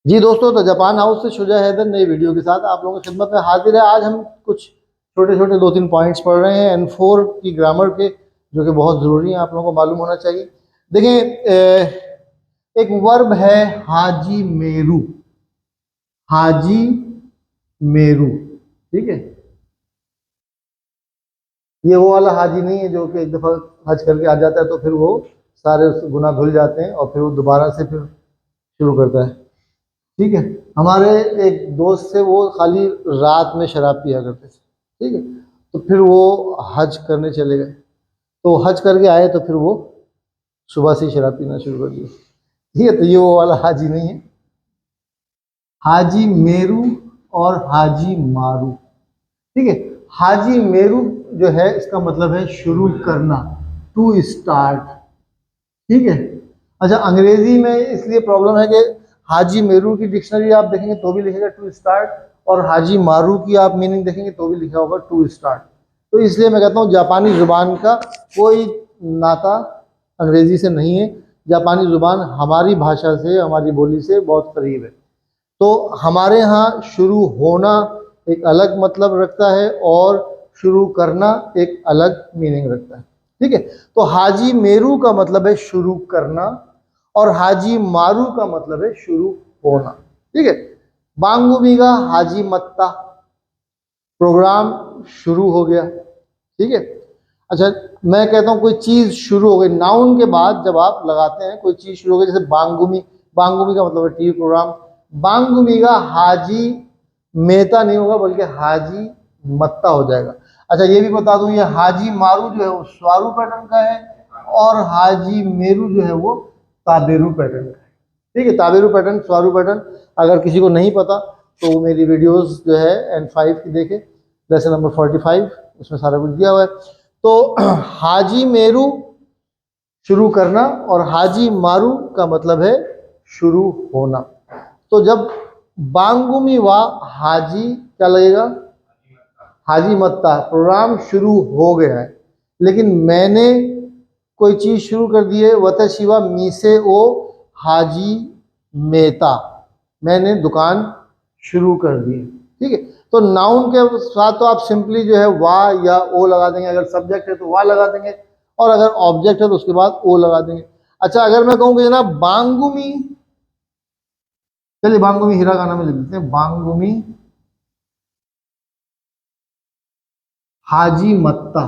जी दोस्तों, तो Japan house से शुजा हैदर नई वीडियो के साथ आप लोगों की खिदमत में हाजिर है। आज हम कुछ छोटे छोटे 2-3 पॉइंट्स पढ़ रहे हैं N4 की ग्रामर के, जो कि बहुत ज़रूरी है, आप लोगों को मालूम होना चाहिए। देखिए, एक वर्ब है हाजी मेरू। हाजी मेरू, ठीक है। ये वो वाला हाजी नहीं है जो कि एक दफ़ा हज करके आ जाता है तो फिर वो सारे गुनाह धुल जाते हैं और फिर वो दोबारा से फिर शुरू करता है, ठीक है। हमारे एक दोस्त थे, वो खाली रात में शराब पिया करते थे, ठीक है। तो फिर वो हज करने चले गए, तो हज करके आए तो फिर वो सुबह से ही शराब पीना शुरू कर दिया, ठीक है। तो ये वो वाला हाजी नहीं है। हाजी मेरू और हाजी मारू, ठीक है। हाजी मेरू जो है इसका मतलब है शुरू करना, टू स्टार्ट, ठीक है। अच्छा, अंग्रेजी में इसलिए प्रॉब्लम है कि हाजी मेरू की डिक्शनरी आप देखेंगे तो भी लिखेगा टू स्टार्ट, और हाजी मारू की आप मीनिंग देखेंगे तो भी लिखा होगा टू स्टार्ट। तो इसलिए मैं कहता हूँ जापानी ज़ुबान का कोई नाता अंग्रेजी से नहीं है। जापानी ज़ुबान हमारी भाषा से, हमारी बोली से बहुत करीब है। तो हमारे यहाँ शुरू होना एक अलग मतलब रखता है और शुरू करना एक अलग मीनिंग रखता है, ठीक है। तो हाजी मेरू का मतलब है शुरू करना और हाजी मारू का मतलब है शुरू होना, ठीक है। बांगुमीगा हाजी मत्ता, प्रोग्राम शुरू हो गया, ठीक है। अच्छा, मैं कहता हूँ कोई चीज़ शुरू हो गई, नाउन के बाद जब आप लगाते हैं कोई चीज़ शुरू हो गई, जैसे बांगुमी। बांगुमी का मतलब है टीवी प्रोग्राम। बांगुमीगा हाजी मेहता नहीं होगा बल्कि हाजी मत्ता हो जाएगा। अच्छा, ये भी बता दूं, ये हाजी मारू जो है वो स्वारू पैटर्न का है और हाजी मेरू जो है वो ताबेरू पैटर्न का है, ठीक है। ताबेरू पैटर्न, स्वारू पैटर्न अगर किसी को नहीं पता तो वो मेरी वीडियोस जो है N5 की देखे, लेसन नंबर 45, उसमें सारा कुछ दिया हुआ है। तो हाजी मेरू शुरू करना और हाजी मारू का मतलब है शुरू होना। तो जब बांगुमी वा हाजी क्या लगेगा, हाजी मत्ता, प्रोग्राम शुरू हो गया है, लेकिन मैंने कोई चीज़ शुरू कर दी है। वतशिवा मीसे ओ हाजी मेहता, मैंने दुकान शुरू कर दी है, ठीक है। तो नाउन के साथ तो आप सिंपली जो है वाह या ओ लगा देंगे, अगर सब्जेक्ट है तो वाह लगा देंगे, और अगर ऑब्जेक्ट है तो उसके बाद ओ लगा देंगे। अच्छा, अगर मैं कहूँ कि जनाब बांगुमी, चलिए बांगुमी हिरागाना में लिख देते हैं, बांगुमी हाजी मत्ता,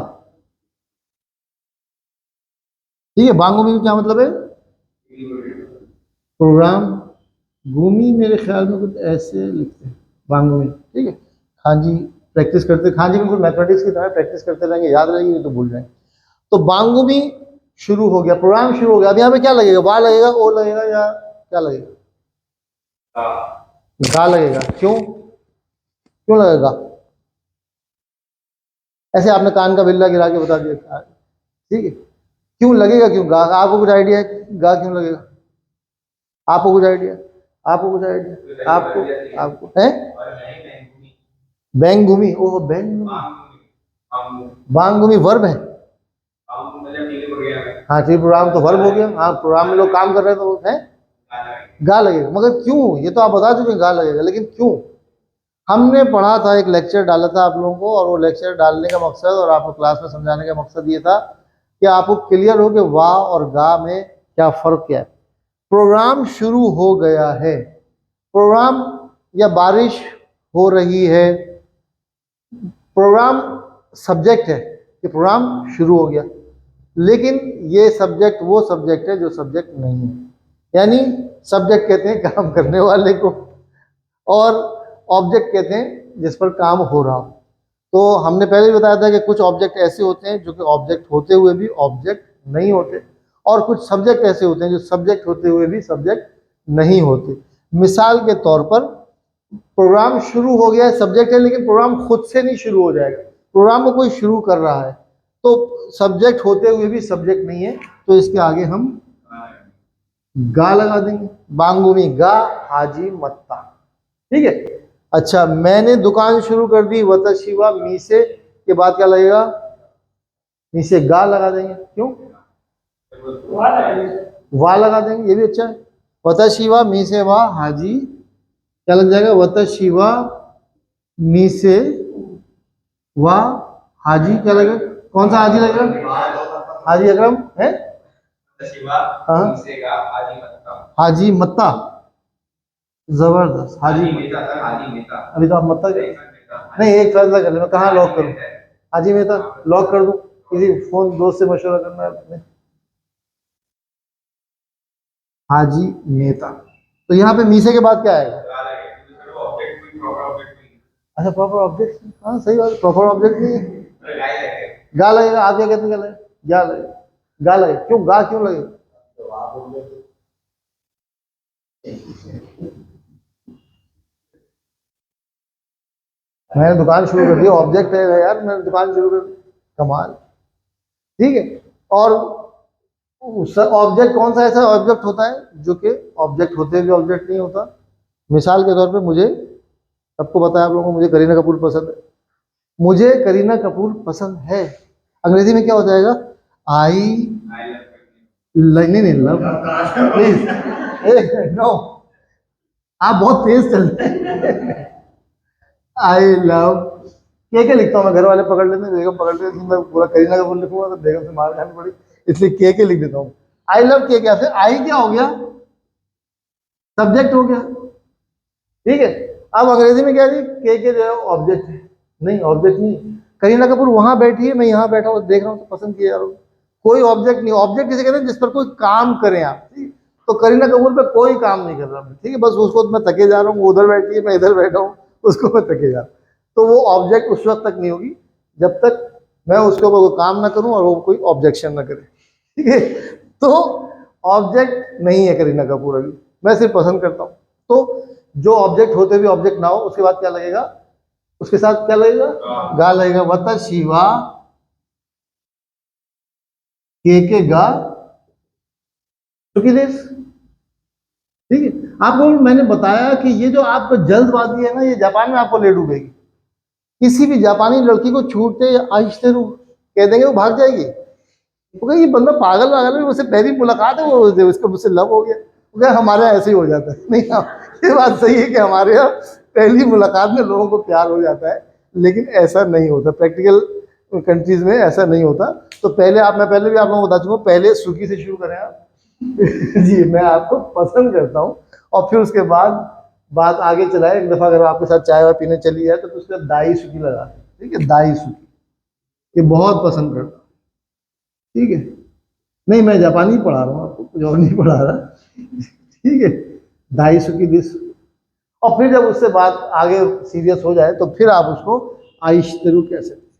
ठीक है। बांगुमी का क्या मतलब है, प्रोग्राम। घूमी मेरे ख्याल में कुछ ऐसे लिखते हैं बांगुमी, ठीक है। खांजी प्रैक्टिस करते, खांजी बिल्कुल मैथमेटिक्स की तरह प्रैक्टिस करते रहेंगे, याद रहेगी, नहीं तो भूल जाएंगे। तो बांगुमी शुरू हो गया, प्रोग्राम शुरू हो गया। अब यहाँ पे क्या लगेगा, वाह लगेगा, ओ लगेगा, या क्या लगेगा, गा लगेगा। क्यों, क्यों लगेगा? ऐसे आपने कान का बिल्ला गिरा के बता दिया, ठीक है। क्यों लगेगा, क्यों गा? आपको कुछ आइडिया है गा क्यों लगेगा? आपको कुछ आइडिया, आपको कुछ आइडिया, आपको आपको है? बैंग घूमी, ओह बैंग, बांग घूमी वर्ब है। हाँ ठीक, प्रोग्राम तो वर्ब हो गया। हाँ, प्रोग्राम में लोग काम कर रहे हैं तो वो है गा लगेगा। मगर क्यों, ये तो आप बता चुके गा लगेगा, लेकिन क्यों? हमने पढ़ा था, एक लेक्चर डाला था आप लोगों को, और वो लेक्चर डालने का मकसद और आपको क्लास में समझाने का मकसद ये था कि आपको क्लियर हो कि वाह और गा में क्या फ़र्क क्या है। प्रोग्राम शुरू हो गया है, प्रोग्राम, या बारिश हो रही है, प्रोग्राम सब्जेक्ट है कि प्रोग्राम शुरू हो गया, लेकिन ये सब्जेक्ट वो सब्जेक्ट है जो सब्जेक्ट नहीं है। यानी सब्जेक्ट कहते हैं काम करने वाले को, और ऑब्जेक्ट कहते हैं जिस पर काम हो रहा हो। तो हमने पहले ही बताया था कि कुछ ऑब्जेक्ट ऐसे होते हैं जो कि ऑब्जेक्ट होते हुए भी ऑब्जेक्ट नहीं होते, और कुछ सब्जेक्ट ऐसे होते हैं जो सब्जेक्ट होते हुए भी सब्जेक्ट नहीं होते। मिसाल के तौर पर, प्रोग्राम शुरू हो गया है, सब्जेक्ट है, लेकिन प्रोग्राम खुद से नहीं शुरू हो जाएगा, प्रोग्राम को कोई शुरू कर रहा है, तो सब्जेक्ट होते हुए भी सब्जेक्ट नहीं है, तो इसके आगे हम गा लगा देंगे। बांगुमी गा हाजी मत्ता, ठीक है। अच्छा, मैंने दुकान शुरू कर दी, वतशिवा मीसे के बाद क्या लगेगा, मीसे गा लगा देंगे। क्यों, वाह लगा देंगे, ये भी अच्छा है। वतशिवा मीसे वा हाजी क्या लग जाएगा, वत शिवा मी से वा हाजी, क्या लगेगा, कौन सा हाजी लगेगा, हाजी अकरम है, हाँ हाजी मत्ता, जबरदस्त, हाजी अभी तो आप मत्ता नहीं, एक फैसला कर ले, मैं कहाँ लॉक करूँ, हाजी मेहता लॉक कर दूं, किसी फोन दोस्त से मशवरा करना है अपने, हाजी मेहता। तो यहाँ पे मीसे के बाद क्या आएगा, अच्छा प्रॉपर ऑब्जेक्ट, हाँ सही बात, प्रॉपर ऑब्जेक्ट नहीं है, गा लगेगा, आप क्या कहते हैं, गा लगेगा, गा लगेगा, गा लगेगा, क्यों गा क्यों लगेगा, मैंने दुकान शुरू कर दी, ऑब्जेक्ट है यार, मैंने दुकान शुरू कर दी, कमाल, ठीक है। और ऑब्जेक्ट कौन सा ऐसा ऑब्जेक्ट होता है जो कि ऑब्जेक्ट होते हुए ऑब्जेक्ट नहीं होता, मिसाल के तौर पे मुझे, सबको बताया आप लोगों को, मुझे करीना कपूर पसंद है, मुझे करीना कपूर पसंद है, अंग्रेजी में क्या हो जाएगा, आई नहीं नहीं लव, प्लीज नो, आप बहुत तेज चलते हैं, आई लव के लिखता हूँ मैं, घर वाले पकड़ लेते हैं, बेगम पकड़ लेते हैं, मैं पूरा करीना कपूर लिखूंगा तो बेगम से मार खानी पड़ी, इसलिए के लिख देता हूँ, आई लव के, क्या फिर आई क्या हो गया, सब्जेक्ट हो गया, ठीक है। अब अंग्रेजी में क्या जी, के जो है ऑब्जेक्ट है, नहीं ऑब्जेक्ट नहीं, करीना कपूर वहां बैठी है, मैं यहाँ बैठा हूँ देख रहा हूँ तो पसंद किया जा रहा हूँ, कोई ऑब्जेक्ट नहीं, ऑब्जेक्ट किसे कहते हैं, जिस पर कोई काम करें आप, ठीक, तो करीना कपूर पे कोई काम नहीं कर रहा मैं, ठीक है, बस उसको मैं थके जा रहा हूँ, वो उधर बैठी है मैं इधर बैठा हूँ, उसको मैं थके जा रहा हूँ, तो वो ऑब्जेक्ट उस वक्त तक नहीं होगी जब तक मैं उसके ऊपर कोई काम ना करूं और वो कोई ऑब्जेक्शन ना करे, ठीक है। तो ऑब्जेक्ट नहीं है करीना कपूर अभी, मैं सिर्फ पसंद करता हूं, तो जो ऑब्जेक्ट होते भी ऑब्जेक्ट ना हो, उसके बाद क्या लगेगा, उसके साथ क्या लगेगा, गा लगेगा, वत शिवा के गा चुकी देश, ठीक है। आपको मैंने बताया कि ये जो आपको जल्दबाजी है ना, ये जापान में आपको ले डूबेगी, किसी भी जापानी लड़की को छूटते आहिस्ते रू कह देंगे, वो भाग जाएगी, वो कहे ये बंदा पागल पागल है, मुझसे पहली मुलाकात है, वो उसको मुझसे लव हो गया, वो कहे हमारे यहाँ ऐसे ही हो जाता है, नहीं हाँ, ये बात सही है कि हमारे यहाँ पहली मुलाकात में लोगों को प्यार हो जाता है, लेकिन ऐसा नहीं होता, प्रैक्टिकल कंट्रीज में ऐसा नहीं होता। तो पहले मैं पहले भी आप लोगों को बता चुका हूँ, पहले सुखी से शुरू करें आप जी मैं आपको पसंद करता हूँ, और फिर उसके बाद बात आगे चलाए, एक दफ़ा अगर आपके साथ चाय वाय पीने चली जाए तो फिर उसके बाद दाई सुखी लगा, ठीक है, दाई सुखी, ये बहुत पसंद करता हूँ, ठीक है। नहीं मैं जापानी पढ़ा रहा हूँ आपको, कुछ और नहीं पढ़ा रहा, ठीक है, दाई सुखी दिस, और फिर जब उससे बात आगे सीरियस हो जाए तो फिर आप उसको आइश्तेरू कह सकते,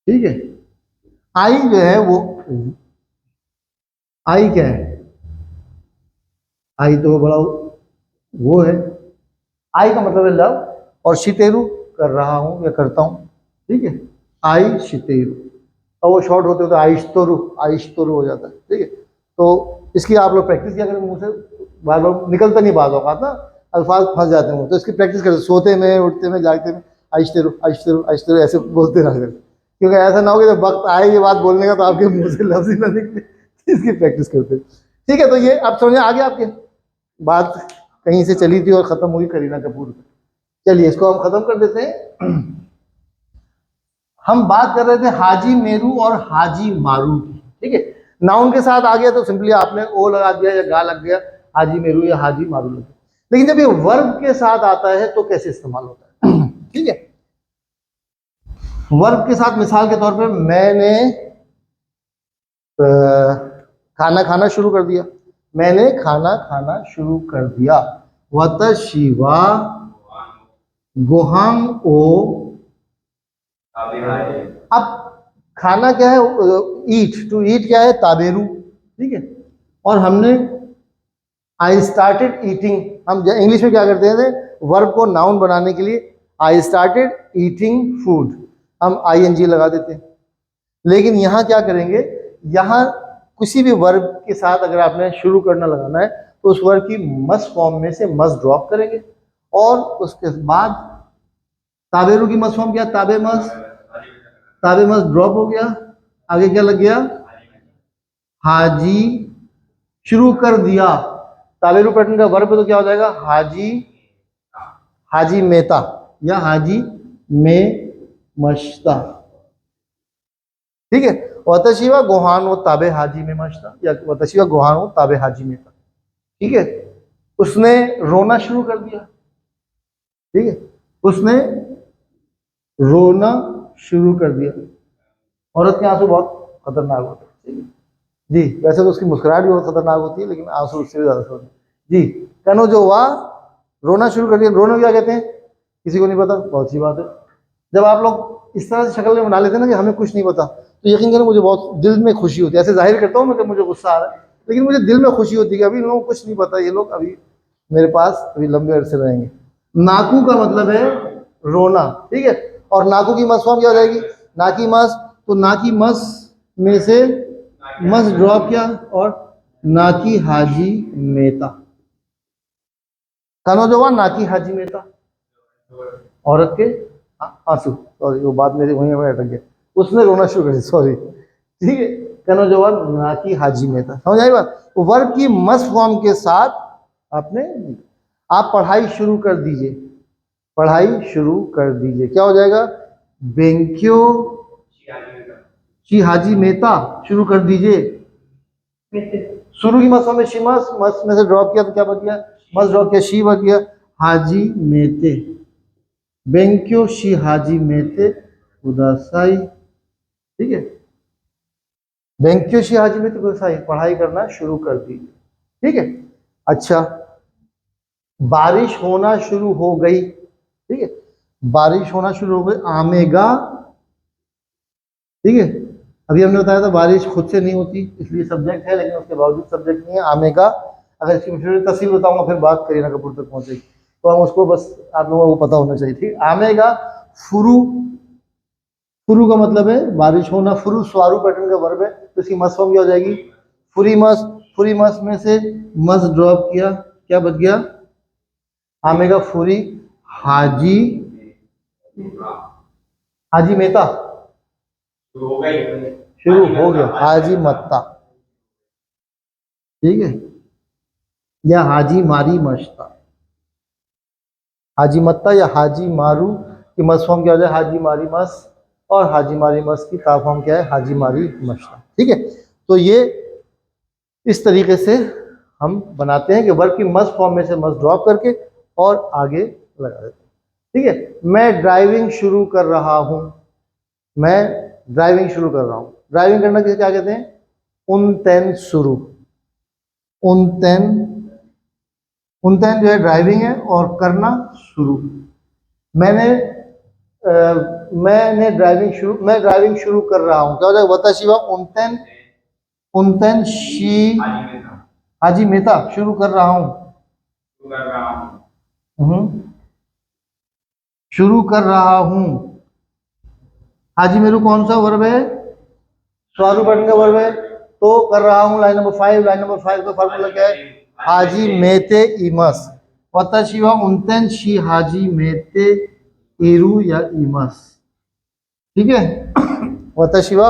ठीक है। आई जो है वो, आई क्या है, आई तो बड़ा वो है, आई का मतलब है लव, और शितेरु कर रहा हूं या करता हूं, ठीक है, आई शितेरु, और वो शॉर्ट होते होते आइश्तोरु, आइश्तोरु हो जाता है, ठीक है। तो इसकी आप लोग प्रैक्टिस किया करें, मुंह से बार बार निकलता नहीं, बात होगा ना, अल्फाज फंस जाते हैं, तो इसकी प्रैक्टिस करें, सोते में उठते में जागते में, आइश्तेरु आइश्तेरु आइश्तेरु ऐसे बोलते रहा करें, क्योंकि ऐसा ना हो कि जब वक्त आए ये बात बोलने का तो आपके मुंह से लफ्ज ही ना निकले, इसकी प्रैक्टिस करते, ठीक है। तो ये आप समझे आगे आपके बात कहीं से चली थी और खत्म हुई करीना कपूर, चलिए इसको हम खत्म कर देते हैं। हम बात कर रहे थे हाजी मेरू और हाजी मारू की, ठीक है, नाउन के साथ आ गया तो सिंपली आपने ओ लगा दिया या गा लग गया, हाजी मेरू या हाजी मारू लग गया, लेकिन जब ये वर्ब के साथ आता है तो कैसे इस्तेमाल होता है, ठीक है। वर्ब के साथ मिसाल के तौर पे मैंने खाना खाना शुरू कर दिया, मैंने खाना खाना शुरू कर दिया, वतशिवा गोहांग ओ, अब खाना क्या है, ईट, टू ईट क्या है, ताबेरू, ठीक है, और हमने आई स्टार्टेड ईटिंग, हम इंग्लिश में क्या करते हैं, वर्ब को नाउन बनाने के लिए आई स्टार्टेड ईटिंग फूड, हम ING लगा देते हैं, लेकिन यहाँ क्या करेंगे, यहाँ किसी भी वर्ब के साथ अगर आपने शुरू करना लगाना है तो उस वर्ब की मस्ट फॉर्म में से मस्ट ड्रॉप करेंगे, और उसके बाद ताबेरू की मस्ट फॉर्म क्या, ताबे मस्ट ड्रॉप हो गया, आगे क्या लग गया, हाजी शुरू कर दिया, ताबेरू पैटर्न का वर्ब तो क्या हो जाएगा, हाजी, हाजी मेहता या हाजी में मश्ता, ठीक है। वतशिवा गोहान वो ताबे हाजी में मश्ता या वतशिवा गोहान वो ताबे हाजी मेहता, ठीक है। उसने रोना शुरू कर दिया, ठीक है, उसने रोना शुरू कर दिया। औरत के आंसू बहुत खतरनाक होते हैं, ठीक है जी। वैसे तो उसकी मुस्कुराहट भी बहुत खतरनाक होती है, लेकिन आंसू उससे भी ज्यादा होते हैं जी। कनो जो हुआ, रोना शुरू कर दिया। रोना क्या कहते हैं, किसी को नहीं पता, बहुत सी बात है। जब आप लोग इस तरह से शक्ल में बना लेते हैं ना कि हमें कुछ नहीं पता, तो यकीन करें मुझे बहुत दिल में खुशी होती है। ऐसे जाहिर करता हूँ मैं कि मुझे गुस्सा आ रहा है, लेकिन मुझे दिल में खुशी होती है कि अभी इन लोगों को कुछ नहीं पता, ये लोग अभी मेरे पास अभी लंबे अरसे रहेंगे। नाकू का मतलब है रोना, ठीक है। और नाकू की मस फॉर्म क्या हो जाएगी, ना की मस, तो ना की मस में से मस ड्रॉप किया और ना की हाजी मेहता। कनो जो हुआ ना की हाजी मेहता, औरत के आंसू, सॉरी वो बात मेरी वहीं में अटक गया, उसने रोना शुरू कर दिया, सॉरी, ठीक है। कनो जो हुआ ना की हाजी मेहता, समझ आई बात। वर्ब की मस फॉर्म के साथ आपने, आप पढ़ाई शुरू कर दीजिए, पढ़ाई शुरू कर दीजिए, क्या हो जाएगा, बेंक्यो शी हाजी मेहता, शुरू कर दीजिए। शुरू की मस में शिमस, मस में से ड्रॉप किया तो क्या बच गया, मस ड्रॉप किया, शी बच गया, हाजी मेहते, बेंक्यो शी हाजी मेहते उदासाई, ठीक है। बेंक्यो शी हाजी मेहते उदासाई, पढ़ाई करना शुरू कर दीजिए, ठीक है। अच्छा, बारिश होना शुरू हो गई, ठीक है, बारिश होना शुरू हो गई, आमेगा, ठीक है। अभी हमने बताया था बारिश खुद से नहीं होती, इसलिए सब्जेक्ट है, लेकिन उसके बावजूद सब्जेक्ट नहीं है। आमेगा, अगर इसकी मशहूर तफसील बताऊंगा फिर बात करीना कपूर तक पहुंचेगी, तो हम उसको बस आप लोगों को पता होना चाहिए, ठीक। आमेगा फुरू, फुरू का मतलब है बारिश होना, फुरू स्वारू पैटर्न का वर्ब है, तो इसकी मस फॉर्म क्या हो जाएगी, फुरी मस, फुरी मस में से मस ड्रॉप किया, क्या बच गया, आमेगा फुरी हाजी, हाजी मेहता, शुरू हो गया, हाजी मत्ता, ठीक है, या हाजी मारी मश्ता। हाजी मत्ता या हाजी मारू की मस फॉर्म क्या हो जाए, हाजी मारी मस, और हाजी मारी मस की ता फॉर्म क्या है, हाजी मारी मश्ता, ठीक है। तो ये इस तरीके से हम बनाते हैं कि वर्ब की मस फॉर्म में से मस ड्रॉप करके और आगे लगा देते हैं, ठीक है। मैं ड्राइविंग शुरू कर रहा हूं, मैं ड्राइविंग शुरू कर रहा हूं। ड्राइविंग करना किसे क्या कहते हैं, उनतेन शुरू, उनतेन, उनतेन जो है ड्राइविंग है, और करना शुरू। मैंने मैंने ड्राइविंग शुरू, मैं ड्राइविंग शुरू कर रहा हूं, क्या हो जाएगा, वताशिवा उनतेन, उनतेन शी हाजी मेहता, शुरू कर रहा हूं, शुरू कर रहा हूं। हाजी मेरू कौन सा वर्ब है, स्वारू पैटर्न का वर्ब है, तो कर रहा हूं लाइन नंबर 5, लाइन नंबर 5 का फॉर्मूला क्या है, हाजी मेहते इमस, वताशिवा उनतेन शी हाजी मेहते इरू या इमस, ठीक है। वताशिवा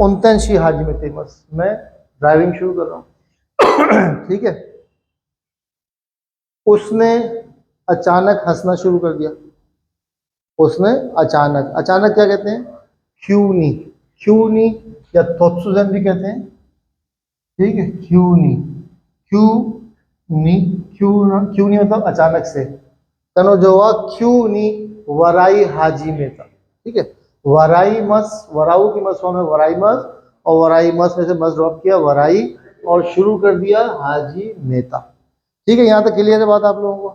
उनतेन शी हाजी मेहते इमस, मैं ड्राइविंग शुरू कर रहा हूं, ठीक है। उसने अचानक हंसना शुरू कर दिया, उसने अचानक, अचानक क्या कहते हैं, क्यूनी, क्यूनी या थोत्सुजन भी कहते हैं, ठीक है, क्यूनी, क्यूनी, क्यूनी मतलब अचानक से। कनो जो हुआ क्यूनी वराई हाजी में था, ठीक है। वराई मस, वराऊ की मस फॉर्म है वराई मस, और वराई मस में से मस ड्रॉप किया, वराई, और शुरू कर दिया हाजी मेहता, ठीक है। यहाँ तक क्लियर है बात आप लोगों को,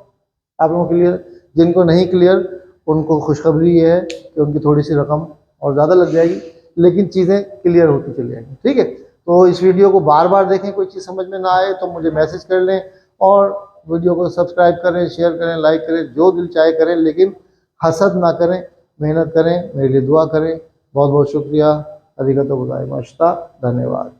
आप लोगों को क्लियर। जिनको नहीं क्लियर उनको खुशखबरी ये है कि उनकी थोड़ी सी रकम और ज़्यादा लग जाएगी, लेकिन चीज़ें क्लियर होती चली जाएंगी, ठीक है। तो इस वीडियो को बार बार देखें, कोई चीज़ समझ में ना आए तो मुझे मैसेज कर लें, और वीडियो को सब्सक्राइब करें, शेयर करें, लाइक करें, जो दिल चाहे करें, लेकिन हसद ना करें, मेहनत करें, मेरे लिए दुआ करें। बहुत बहुत शुक्रिया, अरिगतो गोजाइमाशिता, धन्यवाद।